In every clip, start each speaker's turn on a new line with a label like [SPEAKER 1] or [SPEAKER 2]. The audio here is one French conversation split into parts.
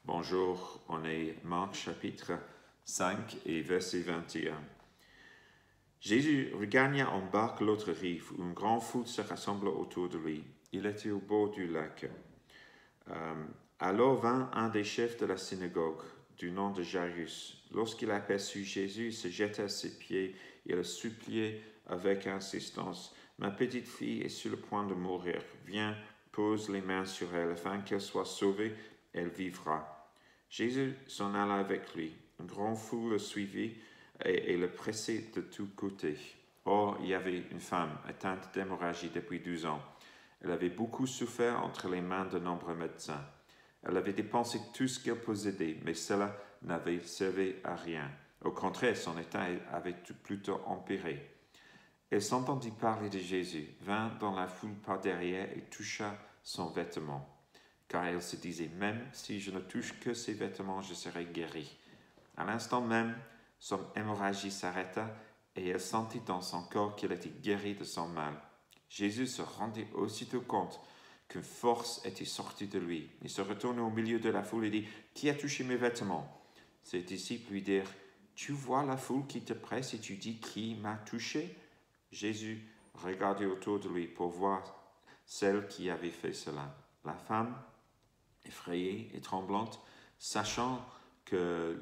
[SPEAKER 1] Bonjour, on est Marc chapitre 5 et verset 21. Jésus regagna en barque l'autre rive, où une grande foule se rassembla autour de lui. Il était au bord du lac. Alors vint un des chefs de la synagogue, du nom de Jairus. Lorsqu'il aperçut Jésus, il se jeta à ses pieds et le suppliait avec insistance. « Ma petite fille est sur le point de mourir. Viens, pose les mains sur elle, afin qu'elle soit sauvée, elle vivra. » Jésus s'en alla avec lui. Une grande foule le suivit et le pressait de tous côtés. Or, il y avait une femme atteinte d'hémorragie depuis 12 ans. Elle avait beaucoup souffert entre les mains de nombreux médecins. Elle avait dépensé tout ce qu'elle possédait, mais cela n'avait servi à rien. Au contraire, son état avait plutôt empiré. Elle s'entendit parler de Jésus, vint dans la foule par derrière et toucha son vêtement. Car elle se disait, même si je ne touche que ses vêtements, je serai guérie. À l'instant même, son hémorragie s'arrêta et elle sentit dans son corps qu'elle était guérie de son mal. Jésus se rendit aussitôt compte qu'une force était sortie de lui. Il se retourna au milieu de la foule et dit, « Qui a touché mes vêtements ?» Ses disciples lui dirent, « Tu vois la foule qui te presse et tu dis, qui m'a touché ?» Jésus regardait autour de lui pour voir celle qui avait fait cela. La femme, effrayée et tremblante, sachant que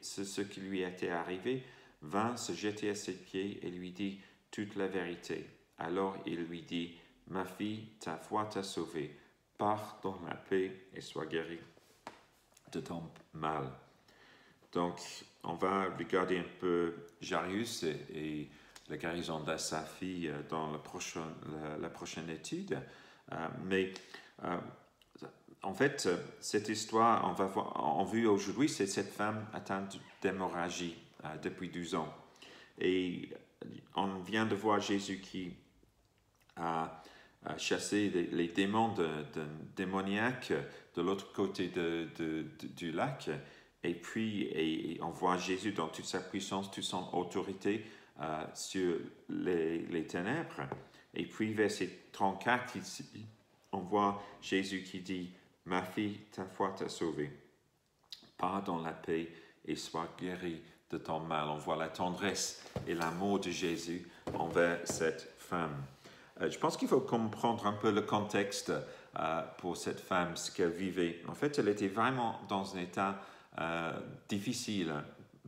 [SPEAKER 1] ce qui lui était arrivé, vint se jeter à ses pieds et lui dit toute la vérité. Alors il lui dit, « Ma fille, ta foi t'a sauvée. Pars dans la paix et sois guérie de ton mal. » Donc, on va regarder un peu Jairus et la guérison de sa fille dans la prochaine étude. En fait, cette histoire, on vu aujourd'hui, c'est cette femme atteinte d'hémorragie depuis 12 ans. Et on vient de voir Jésus qui a chassé les démons démoniaques de l'autre côté du lac. Et puis, on voit Jésus dans toute sa puissance, toute son autorité sur les ténèbres. Et puis, verset 34, ici, on voit Jésus qui dit, « Ma fille, ta foi t'a sauvée. Pars dans la paix et sois guérie de ton mal. » On voit la tendresse et l'amour de Jésus envers cette femme. Je pense qu'il faut comprendre un peu le contexte pour cette femme, ce qu'elle vivait. En fait, elle était vraiment dans un état difficile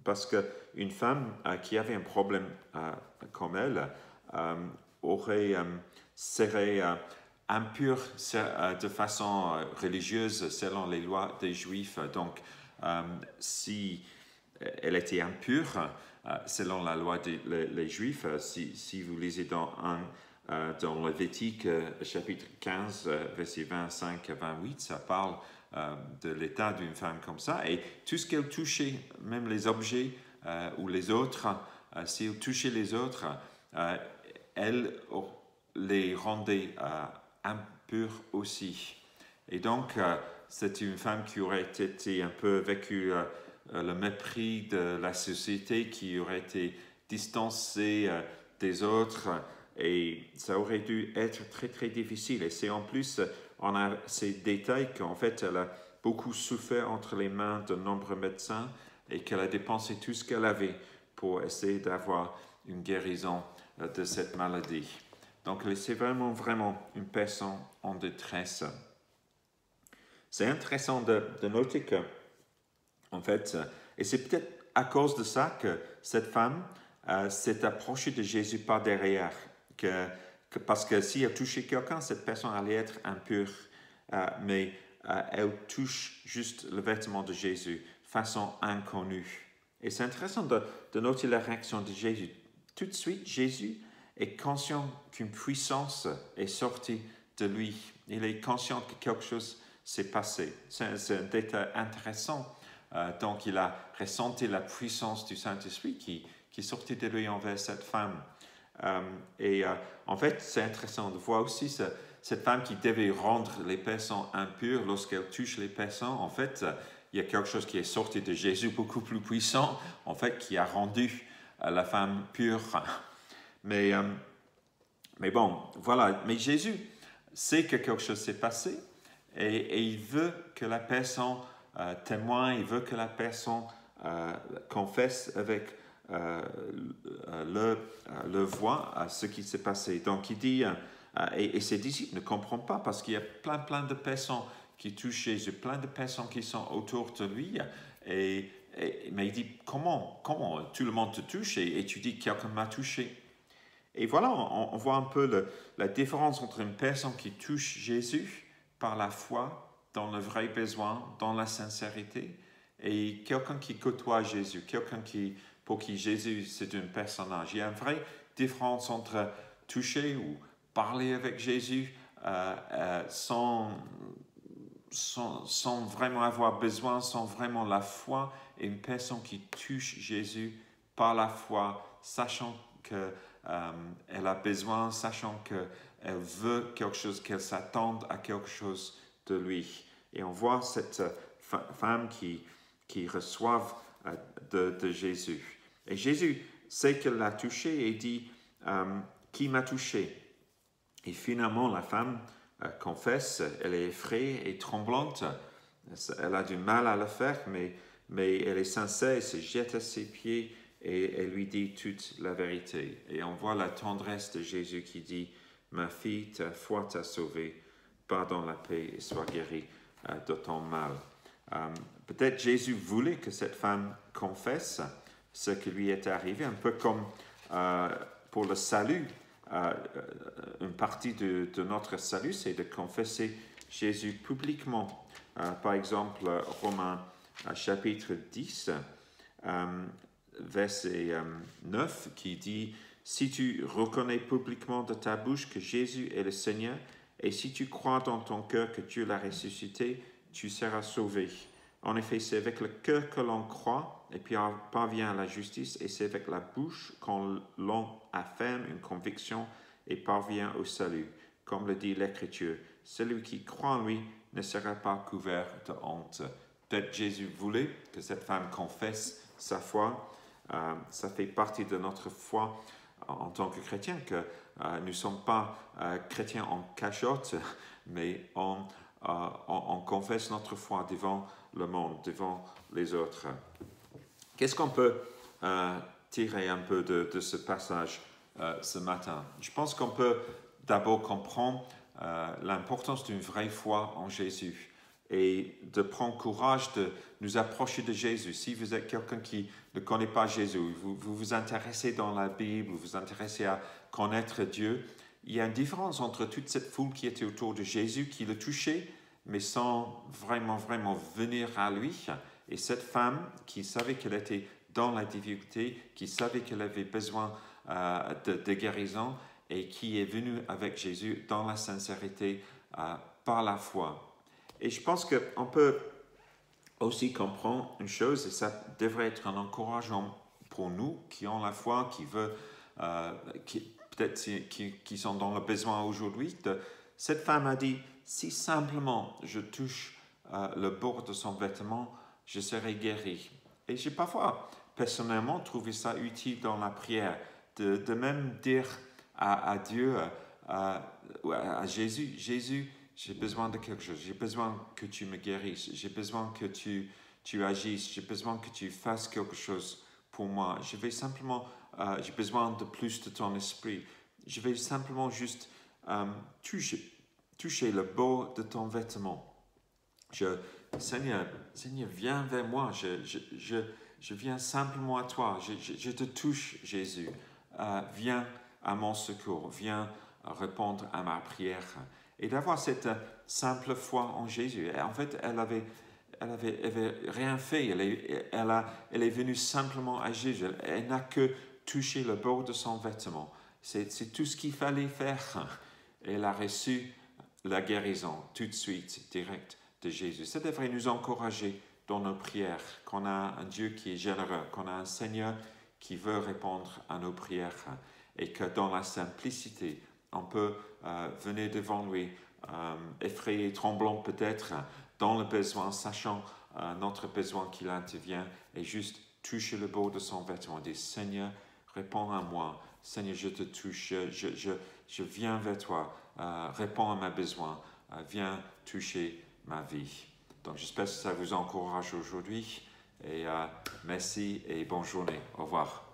[SPEAKER 1] parce qu'une femme qui avait un problème comme elle serait impure de façon religieuse selon les lois des Juifs. Donc, si elle était impure selon la loi des Juifs, si vous lisez dans Lévitique chapitre 15, versets 25 à 28, ça parle de l'état d'une femme comme ça. Et tout ce qu'elle touchait, même les objets ou les autres, si elle touchait les autres, elle les rendait impures aussi. Et donc, c'est une femme qui aurait été un peu vécu le mépris de la société, qui aurait été distancée des autres, et ça aurait dû être très très difficile. Et c'est en plus, on a ces détails qu'en fait, elle a beaucoup souffert entre les mains de nombreux médecins et qu'elle a dépensé tout ce qu'elle avait pour essayer d'avoir une guérison de cette maladie. Donc, c'est vraiment, vraiment une personne en détresse. C'est intéressant de noter que, en fait, et c'est peut-être à cause de ça que cette femme s'est approchée de Jésus par derrière. Parce que si elle touchait quelqu'un, cette personne allait être impure. Mais elle touche juste le vêtement de Jésus de façon inconnue. Et c'est intéressant de noter la réaction de Jésus. Tout de suite, Jésus est conscient qu'une puissance est sortie de lui. Il est conscient que quelque chose s'est passé. C'est un détail intéressant. Donc, il a ressenti la puissance du Saint-Esprit qui sortait de lui envers cette femme. En fait, c'est intéressant de voir aussi cette femme qui devait rendre les personnes impures lorsqu'elle touche les personnes. En fait, il y a quelque chose qui est sorti de Jésus beaucoup plus puissant, en fait, qui a rendu la femme pure. Mais bon, voilà. Mais Jésus sait que quelque chose s'est passé et il veut que la personne témoin, il veut que la personne confesse avec le voix ce qui s'est passé. Donc il dit, et ses disciples ne comprennent pas parce qu'il y a plein de personnes qui touchent Jésus, plein de personnes qui sont autour de lui. Mais il dit, comment tout le monde te touche et tu dis que quelqu'un m'a touché. Et voilà, on voit un peu la différence entre une personne qui touche Jésus par la foi, dans le vrai besoin, dans la sincérité, et quelqu'un qui côtoie Jésus, quelqu'un pour qui Jésus c'est un personnage. Il y a une vraie différence entre toucher ou parler avec Jésus sans vraiment avoir besoin, sans vraiment la foi, et une personne qui touche Jésus par la foi, sachant qu'elle a besoin, sachant qu'elle veut quelque chose, qu'elle s'attend à quelque chose de lui. Et on voit cette femme qui reçoit de Jésus. Et Jésus sait qu'elle l'a touché et dit, qui m'a touché? Et finalement, la femme confesse, elle est effrayée et tremblante. Elle a du mal à le faire, mais elle est sincère, elle se jette à ses pieds et elle lui dit toute la vérité. Et on voit la tendresse de Jésus qui dit, ma fille, ta foi t'a sauvée, pars dans la paix et sois guérie de ton mal. Peut-être Jésus voulait que cette femme confesse ce qui lui est arrivé, un peu comme pour le salut. Une partie de notre salut, c'est de confesser Jésus publiquement. Par exemple, Romains chapitre 10, verset 9, qui dit « Si tu reconnais publiquement de ta bouche que Jésus est le Seigneur, et si tu crois dans ton cœur que Dieu l'a ressuscité, tu seras sauvé. En effet, c'est avec le cœur que l'on croit, et puis on parvient à la justice, et c'est avec la bouche qu'on affirme une conviction et parvient au salut. Comme le dit l'Écriture, celui qui croit en lui ne sera pas couvert de honte. » Peut-être Jésus voulait que cette femme confesse sa foi. Ça fait partie de notre foi en tant que chrétien, que nous ne sommes pas chrétiens en cachette, mais on confesse notre foi devant le monde, devant les autres. Qu'est-ce qu'on peut tirer un peu de ce passage ce matin? Je pense qu'on peut d'abord comprendre l'importance d'une vraie foi en Jésus et de prendre courage de nous approcher de Jésus. Si vous êtes quelqu'un qui ne connaît pas Jésus, vous vous intéressez dans la Bible, vous vous intéressez à connaître Dieu, il y a une différence entre toute cette foule qui était autour de Jésus, qui le touchait, mais sans vraiment venir à lui. Et cette femme qui savait qu'elle était dans la difficulté, qui savait qu'elle avait besoin de guérison et qui est venue avec Jésus dans la sincérité par la foi. Et je pense qu'on peut aussi comprendre une chose, et ça devrait être un encouragement pour nous qui ont la foi, qui sont dans le besoin aujourd'hui. Cette femme a dit, si simplement je touche le bord de son vêtement, je serai guéri. Et j'ai parfois, personnellement, trouvé ça utile dans la prière, de même dire à Dieu, à Jésus, Jésus, j'ai besoin de quelque chose, j'ai besoin que tu me guérisses, j'ai besoin que tu agisses, j'ai besoin que tu fasses quelque chose pour moi. J'ai besoin de plus de ton esprit. Je vais simplement juste toucher le bord de ton vêtement. Seigneur, viens vers moi, je viens simplement à toi, je te touche, Jésus. Viens à mon secours, viens répondre à ma prière. Et d'avoir cette simple foi en Jésus. Et en fait, elle avait rien fait. Elle est venue simplement à Jésus. Elle n'a que touché le bord de son vêtement. C'est tout ce qu'il fallait faire. Elle a reçu la guérison tout de suite, direct de Jésus. Ça devrait nous encourager dans nos prières, qu'on a un Dieu qui est généreux, qu'on a un Seigneur qui veut répondre à nos prières et que dans la simplicité, on peut venir devant lui, effrayé, tremblant peut-être, dans le besoin, sachant notre besoin qu'il intervient, et juste toucher le bord de son vêtement, dire Seigneur, réponds à moi, Seigneur, je te touche, je viens vers toi, réponds à mes besoins, viens toucher ma vie. Donc j'espère que ça vous encourage aujourd'hui et merci et bonne journée. Au revoir.